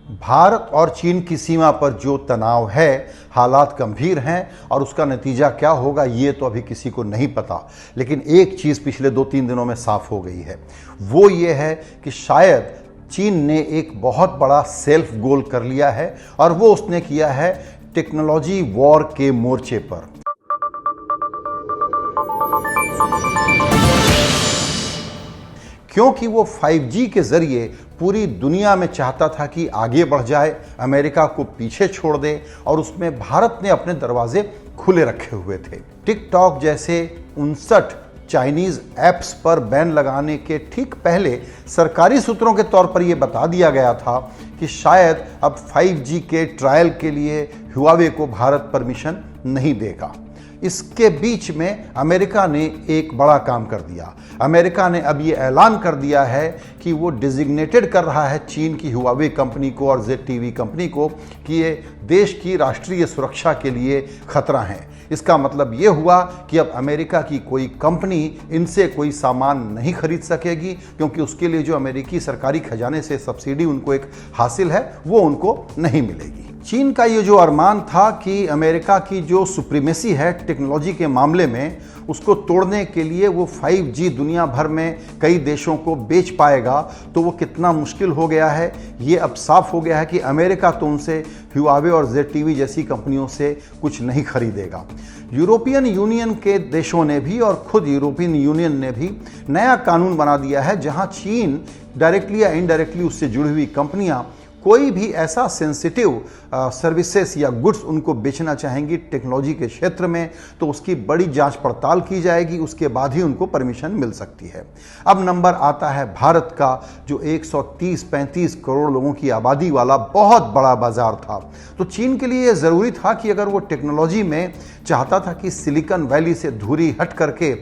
भारत और चीन की सीमा पर जो तनाव है, हालात गंभीर हैं और उसका नतीजा क्या होगा ये तो अभी किसी को नहीं पता। लेकिन एक चीज़ पिछले 2-3 दिनों में साफ हो गई है, वो ये है कि शायद चीन ने एक बहुत बड़ा सेल्फ गोल कर लिया है और वो उसने किया है टेक्नोलॉजी वॉर के मोर्चे पर। क्योंकि वो 5G के जरिए पूरी दुनिया में चाहता था कि आगे बढ़ जाए, अमेरिका को पीछे छोड़ दे, और उसमें भारत ने अपने दरवाजे खुले रखे हुए थे। टिकटॉक जैसे 59 चाइनीज ऐप्स पर बैन लगाने के ठीक पहले सरकारी सूत्रों के तौर पर यह बता दिया गया था कि शायद अब 5G के ट्रायल के लिए हुआवे को भारत परमिशन नहीं देगा। इसके बीच में अमेरिका ने एक बड़ा काम कर दिया। अमेरिका ने अब ये ऐलान कर दिया है कि वो डिजिग्नेटेड कर रहा है चीन की हुआवे कंपनी को और ZTE कंपनी को कि ये देश की राष्ट्रीय सुरक्षा के लिए खतरा हैं। इसका मतलब ये हुआ कि अब अमेरिका की कोई कंपनी इनसे कोई सामान नहीं खरीद सकेगी, क्योंकि उसके लिए जो अमेरिकी सरकारी खजाने से सब्सिडी उनको एक हासिल है वो उनको नहीं मिलेगी। चीन का ये जो अरमान था कि अमेरिका की जो सुप्रीमेसी है टेक्नोलॉजी के मामले में, उसको तोड़ने के लिए वो 5G दुनिया भर में कई देशों को बेच पाएगा, तो वो कितना मुश्किल हो गया है ये अब साफ हो गया है कि अमेरिका तो उनसे हुआवे और ZTE जैसी कंपनियों से कुछ नहीं खरीदेगा। यूरोपियन यूनियन के देशों ने भी और खुद यूरोपियन यूनियन ने भी नया कानून बना दिया है, जहां चीन डायरेक्टली या इनडायरेक्टली उससे जुड़ी हुई कंपनियां कोई भी ऐसा सेंसिटिव सर्विसेज या गुड्स उनको बेचना चाहेंगी टेक्नोलॉजी के क्षेत्र में, तो उसकी बड़ी जांच पड़ताल की जाएगी, उसके बाद ही उनको परमिशन मिल सकती है। अब नंबर आता है भारत का, जो 130-135 करोड़ लोगों की आबादी वाला बहुत बड़ा बाजार था। तो चीन के लिए यह ज़रूरी था कि अगर वो टेक्नोलॉजी में चाहता था कि सिलिकॉन वैली से धुरी हट करके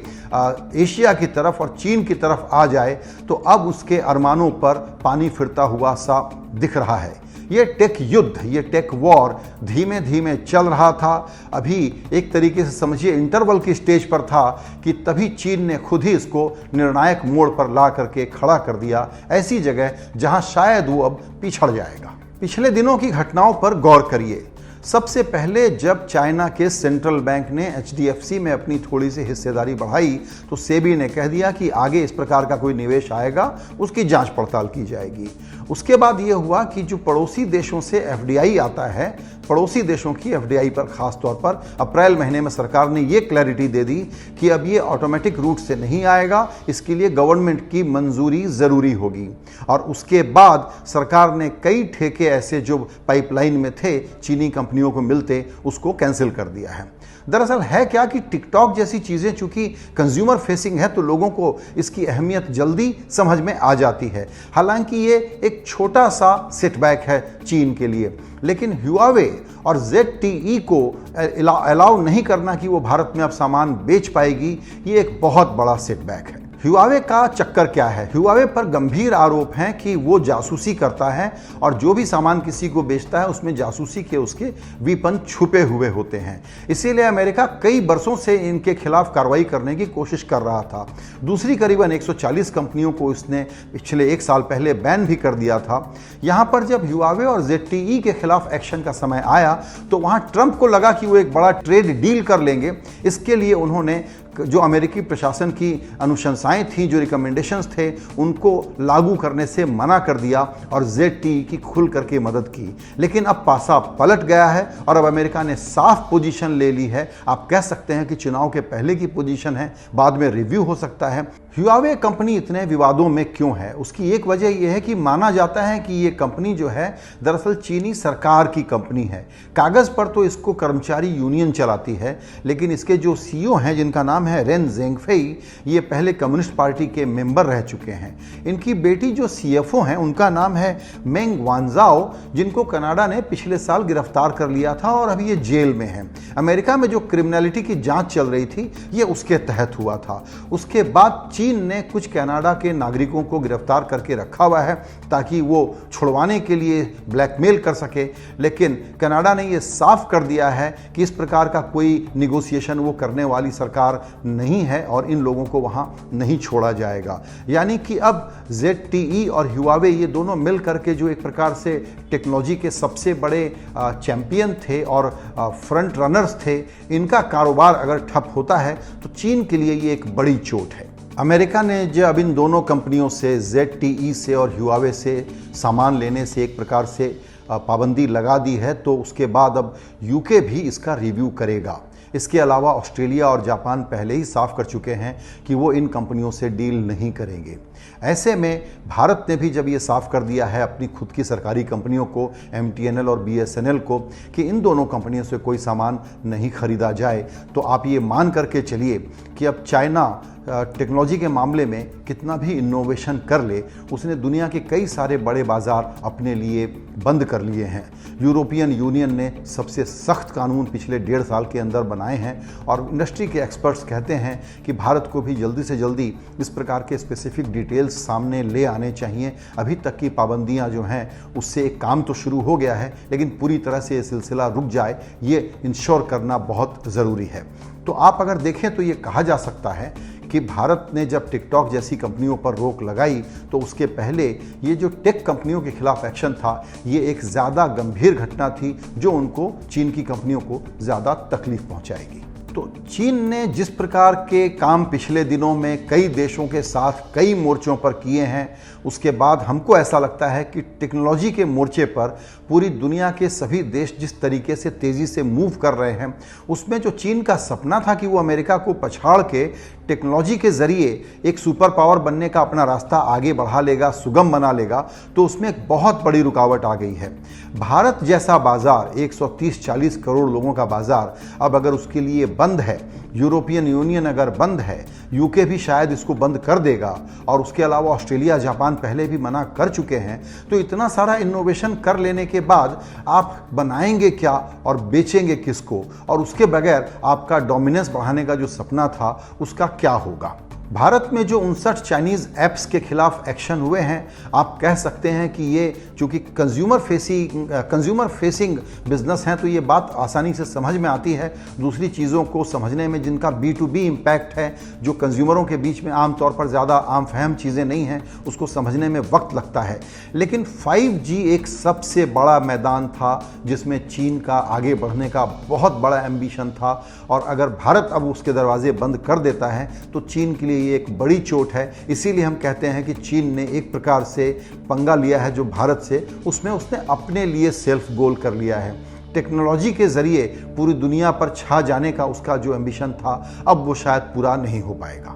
एशिया की तरफ और चीन की तरफ आ जाए, तो अब उसके अरमानों पर पानी फिरता हुआ सा दिख रहा है। ये टेक युद्ध, ये टेक वॉर धीमे धीमे चल रहा था। अभी एक तरीके से समझिए इंटरवल की स्टेज पर था कि तभी चीन ने खुद ही इसको निर्णायक मोड़ पर ला करके खड़ा कर दिया, ऐसी जगह जहां शायद वो अब पिछड़ जाएगा। पिछले दिनों की घटनाओं पर गौर करिए। सबसे पहले जब चाइना के सेंट्रल बैंक ने HDFC में अपनी थोड़ी सी हिस्सेदारी बढ़ाई, तो सेबी ने कह दिया कि आगे इस प्रकार का कोई निवेश आएगा उसकी जांच पड़ताल की जाएगी। उसके बाद ये हुआ कि जो पड़ोसी देशों से FDI आता है, पड़ोसी देशों की FDI पर खास तौर पर अप्रैल महीने में सरकार ने ये क्लैरिटी दे दी कि अब ये ऑटोमेटिक रूट से नहीं आएगा, इसके लिए गवर्नमेंट की मंजूरी ज़रूरी होगी। और उसके बाद सरकार ने कई ठेके ऐसे जो पाइपलाइन में थे चीनी कंपनियों को मिलते, उसको कैंसिल कर दिया है। दरअसल है क्या कि टिकटॉक जैसी चीज़ें चूंकि कंज्यूमर फेसिंग है, तो लोगों को इसकी अहमियत जल्दी समझ में आ जाती है। हालांकि ये एक छोटा सा सेटबैक है चीन के लिए, लेकिन हुआवे और ZTE को अलाउ नहीं करना कि वो भारत में अब सामान बेच पाएगी, ये एक बहुत बड़ा सेटबैक है। हुआवे का चक्कर क्या है? हुआवे पर गंभीर आरोप हैं कि वो जासूसी करता है और जो भी सामान किसी को बेचता है उसमें जासूसी के उसके विपन छुपे हुए होते हैं। इसीलिए अमेरिका कई बरसों से इनके खिलाफ कार्रवाई करने की कोशिश कर रहा था। दूसरी करीबन 140 कंपनियों को इसने पिछले 1 साल पहले बैन भी कर दिया था। यहाँ पर जब हुआवे और ZTE के खिलाफ एक्शन का समय आया, तो वहाँ ट्रंप को लगा कि वो एक बड़ा ट्रेड डील कर लेंगे। इसके लिए उन्होंने जो अमेरिकी प्रशासन की अनुशंसाएं थी, जो रिकमेंडेशंस थे, उनको लागू करने से मना कर दिया और ZTE की खुल करके मदद की। लेकिन अब पासा पलट गया है और अब अमेरिका ने साफ पोजीशन ले ली है। आप कह सकते हैं कि चुनाव के पहले की पोजीशन है, बाद में रिव्यू हो सकता है। हुआवे कंपनी इतने विवादों में क्यों है? उसकी एक वजह यह है कि माना जाता है कि ये कंपनी जो है दरअसल चीनी सरकार की कंपनी है। कागज़ पर तो इसको कर्मचारी यूनियन चलाती है, लेकिन इसके जो CEO हैं, जिनका नाम है रेन जेंगफेई, ये पहले कम्युनिस्ट पार्टी के मेंबर रह चुके हैं। इनकी बेटी जो CFO हैं, उनका नाम है मेंग वांजाओ, जिनको कनाडा ने पिछले साल गिरफ्तार कर लिया था और अभी ये जेल में हैं। अमेरिका में जो क्रिमिनलिटी की जांच चल रही थी, ये उसके तहत हुआ था। उसके बाद चीन ने कुछ कनाडा के नागरिकों को गिरफ्तार करके रखा हुआ है ताकि वो छुड़वाने के लिए ब्लैकमेल कर सके, लेकिन कनाडा ने ये साफ कर दिया है कि इस प्रकार का कोई निगोशिएशन वो करने वाली सरकार नहीं है और इन लोगों को वहाँ नहीं छोड़ा जाएगा। यानी कि अब ZTE और Huawei ये दोनों मिल करके जो एक प्रकार से टेक्नोलॉजी के सबसे बड़े चैंपियन थे और फ्रंट रनर्स थे, इनका कारोबार अगर ठप होता है तो चीन के लिए ये एक बड़ी चोट है। अमेरिका ने जब इन दोनों कंपनियों से ZTE से और Huawei से सामान लेने से एक प्रकार से पाबंदी लगा दी है, तो उसके बाद अब UK भी इसका रिव्यू करेगा। इसके अलावा ऑस्ट्रेलिया और जापान पहले ही साफ कर चुके हैं कि वो इन कंपनियों से डील नहीं करेंगे। ऐसे में भारत ने भी जब ये साफ कर दिया है अपनी खुद की सरकारी कंपनियों को, MTNL और BSNL को, कि इन दोनों कंपनियों से कोई सामान नहीं खरीदा जाए, तो आप ये मान करके चलिए कि अब चाइना टेक्नोलॉजी के मामले में कितना भी इनोवेशन कर ले, उसने दुनिया के कई सारे बड़े बाजार अपने लिए बंद कर लिए हैं। यूरोपियन यूनियन ने सबसे सख्त कानून पिछले 1.5 साल के अंदर बनाए हैं और इंडस्ट्री के एक्सपर्ट्स कहते हैं कि भारत को भी जल्दी से जल्दी इस प्रकार के स्पेसिफिक डिटेल्स सामने ले आने चाहिए। अभी तक की पाबंदियां जो हैं उससे एक काम तो शुरू हो गया है, लेकिन पूरी तरह से ये सिलसिला रुक जाए, ये इंश्योर करना बहुत ज़रूरी है। तो आप अगर देखें तो ये कहा जा सकता है कि भारत ने जब टिकटॉक जैसी कंपनियों पर रोक लगाई तो उसके पहले ये जो टेक कंपनियों के खिलाफ एक्शन था, ये एक ज़्यादा गंभीर घटना थी जो उनको, चीन की कंपनियों को ज़्यादा तकलीफ पहुंचाएगी। तो चीन ने जिस प्रकार के काम पिछले दिनों में कई देशों के साथ कई मोर्चों पर किए हैं, उसके बाद हमको ऐसा लगता है कि टेक्नोलॉजी के मोर्चे पर पूरी दुनिया के सभी देश जिस तरीके से तेज़ी से मूव कर रहे हैं, उसमें जो चीन का सपना था कि वो अमेरिका को पछाड़ के टेक्नोलॉजी के ज़रिए एक सुपर पावर बनने का अपना रास्ता आगे बढ़ा लेगा, सुगम बना लेगा, तो उसमें एक बहुत बड़ी रुकावट आ गई है। भारत जैसा बाज़ार, 130-140 करोड़ लोगों का बाज़ार, अब अगर उसके लिए बंद है, यूरोपियन यूनियन अगर बंद है, UK भी शायद इसको बंद कर देगा और उसके अलावा ऑस्ट्रेलिया, जापान पहले भी मना कर चुके हैं, तो इतना सारा इनोवेशन कर लेने के बाद आप बनाएंगे क्या और बेचेंगे किसको, और उसके बगैर आपका डोमिनेंस बढ़ाने का जो सपना था उसका क्या होगा। भारत में जो 59 चाइनीज़ ऐप्स के खिलाफ एक्शन हुए हैं, आप कह सकते हैं कि ये चूँकि कंज्यूमर फेसिंग बिजनेस हैं, तो ये बात आसानी से समझ में आती है। दूसरी चीज़ों को समझने में जिनका B2B इम्पैक्ट है, जो कंज्यूमरों के बीच में आमतौर पर ज़्यादा आम फहम चीज़ें नहीं हैं, उसको समझने में वक्त लगता है। लेकिन 5G एक सबसे बड़ा मैदान था जिसमें चीन का आगे बढ़ने का बहुत बड़ा एम्बिशन था, और अगर भारत अब उसके दरवाजे बंद कर देता है तो चीन के लिए ये एक बड़ी चोट है। इसीलिए हम कहते हैं कि चीन ने एक प्रकार से पंगा लिया है जो भारत से, उसमें उसने अपने लिए सेल्फ गोल कर लिया है। टेक्नोलॉजी के ज़रिए पूरी दुनिया पर छा जाने का उसका जो एम्बिशन था, अब वो शायद पूरा नहीं हो पाएगा।